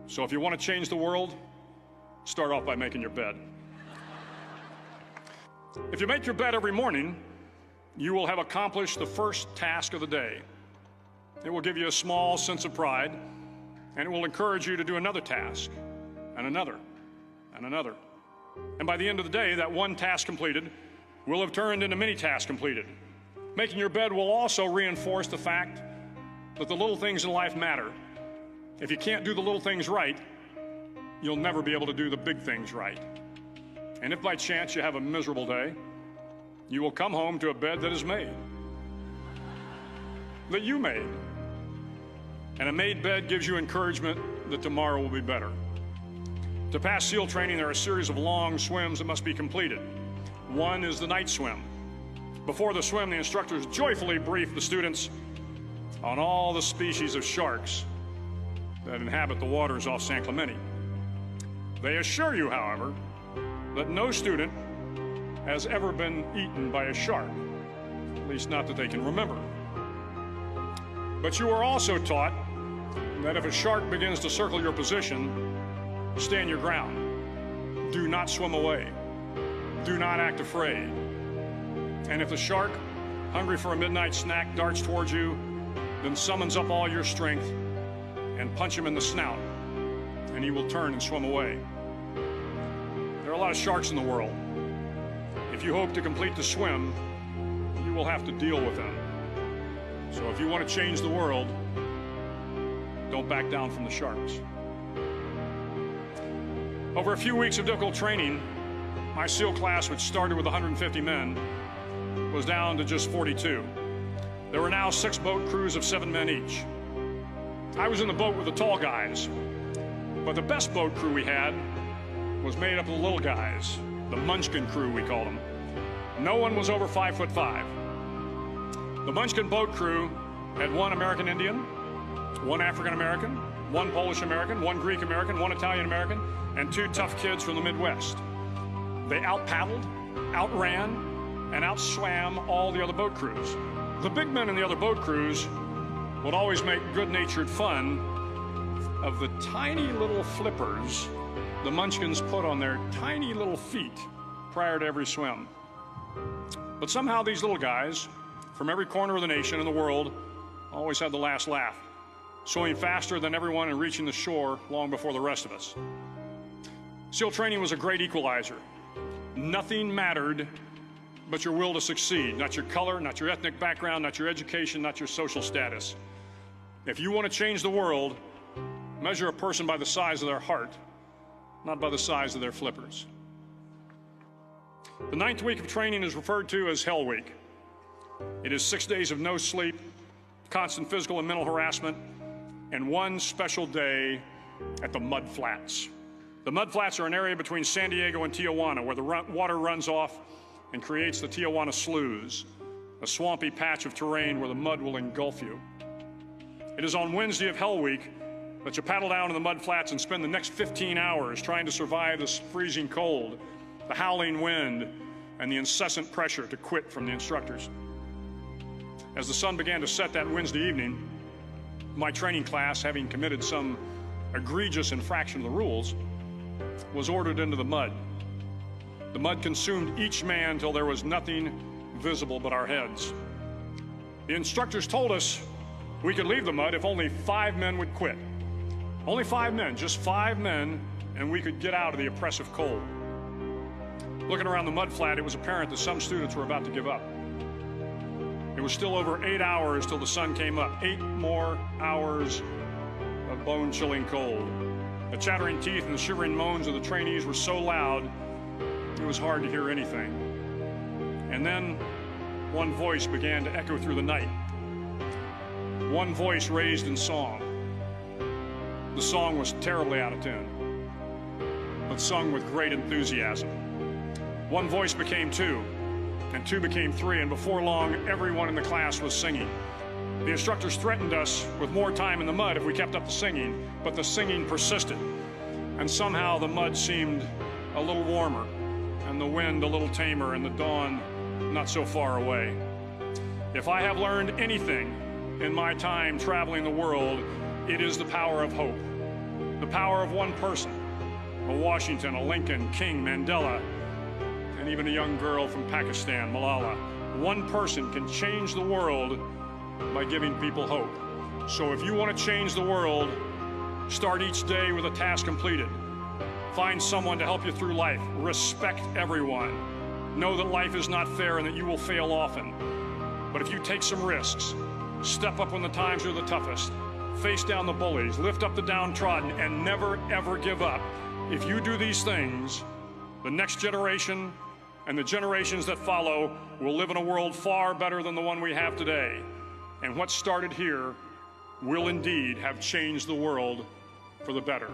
So if you want to change the world, start off by making your bed. If you make your bed every morning, you will have accomplished the first task of the day. It will give you a small sense of pride, and it will encourage you to do another task, and another, and another. And by the end of the day, that one task completed will have turned into many tasks completed. Making your bed will also reinforce the fact that the little things in life matter. If you can't do the little things right, you'll never be able to do the big things right. And if by chance you have a miserable day, you will come home to a bed that is made, that you made. And a made bed gives you encouragement that tomorrow will be better. To pass SEAL training, there are a series of long swims that must be completed. One is the night swim. Before the swim, the instructors joyfully brief the students on all the species of sharks that inhabit the waters off San Clemente. They assure you, however, that no student has ever been eaten by a shark, at least not that they can remember. But you are also taught that if a shark begins to circle your position, stand your ground. Do not swim away. Do not act afraid. And if the shark, hungry for a midnight snack, darts towards you, then summons up all your strength and punch him in the snout, and he will turn and swim away. There are a lot of sharks in the world. If you hope to complete the swim, you will have to deal with them. So if you want to change the world, don't back down from the sharks. Over a few weeks of difficult training, my SEAL class, which started with 150 men, was down to just 42. There were now 6 boat crews of 7 men each. I was in the boat with the tall guys, but the best boat crew we had was made up of the little guys, the Munchkin crew, we called them. No one was over 5'5". The Munchkin boat crew had 1 American Indian, 1 African American, 1 Polish American, 1 Greek American, 1 Italian American, and 2 tough kids from the Midwest. They out-paddled, outran, and out-swam all the other boat crews. The big men in the other boat crews would always make good-natured fun of the tiny little flippers the Munchkins put on their tiny little feet prior to every swim. But somehow these little guys from every corner of the nation and the world always had the last laugh, swimming faster than everyone and reaching the shore long before the rest of us. SEAL training was a great equalizer. Nothing mattered but your will to succeed, not your color, not your ethnic background, not your education, not your social status. If you want to change the world, measure a person by the size of their heart, not by the size of their flippers. The 9th week of training is referred to as Hell Week. It is 6 days of no sleep, constant physical and mental harassment, and 1 special day at the Mud Flats. The Mud Flats are an area between San Diego and Tijuana where the water runs off and creates the Tijuana Sloughs, a swampy patch of terrain where the mud will engulf you. It is on Wednesday of Hell Week that you paddle down to the Mud Flats and spend the next 15 hours trying to survive this freezing cold, the howling wind, and the incessant pressure to quit from the instructors. As the sun began to set that Wednesday evening, my training class, having committed some egregious infraction of the rules, was ordered into the mud. The mud consumed each man till there was nothing visible but our heads. The instructors told us we could leave the mud if only 5 men would quit. Only 5 men, just 5 men, and we could get out of the oppressive cold. Looking around the mud flat, it was apparent that some students were about to give up. It was still over 8 hours till the sun came up. 8 more hours of bone-chilling cold. The chattering teeth and the shivering moans of the trainees were so loud, it was hard to hear anything. And then one voice began to echo through the night. One voice raised in song. The song was terribly out of tune, but sung with great enthusiasm. One voice became 2, and 2 became 3, and before long, everyone in the class was singing. The instructors threatened us with more time in the mud if we kept up the singing, but the singing persisted, and somehow the mud seemed a little warmer, and the wind a little tamer, and the dawn not so far away. If I have learned anything in my time traveling the world, it is the power of hope. The the power of one person, a Washington, a Lincoln, King, Mandela, and even a young girl from Pakistan, Malala. One person can change the world by giving people hope. So if you want to change the world, start each day with a task completed. Find someone to help you through life. Respect everyone. Know that life is not fair and that you will fail often. But if you take some risks, step up when the times are the toughest, face down the bullies, lift up the downtrodden, and never, ever give up. If you do these things, the next generation and the generations that follow will live in a world far better than the one we have today. And what started here will indeed have changed the world for the better.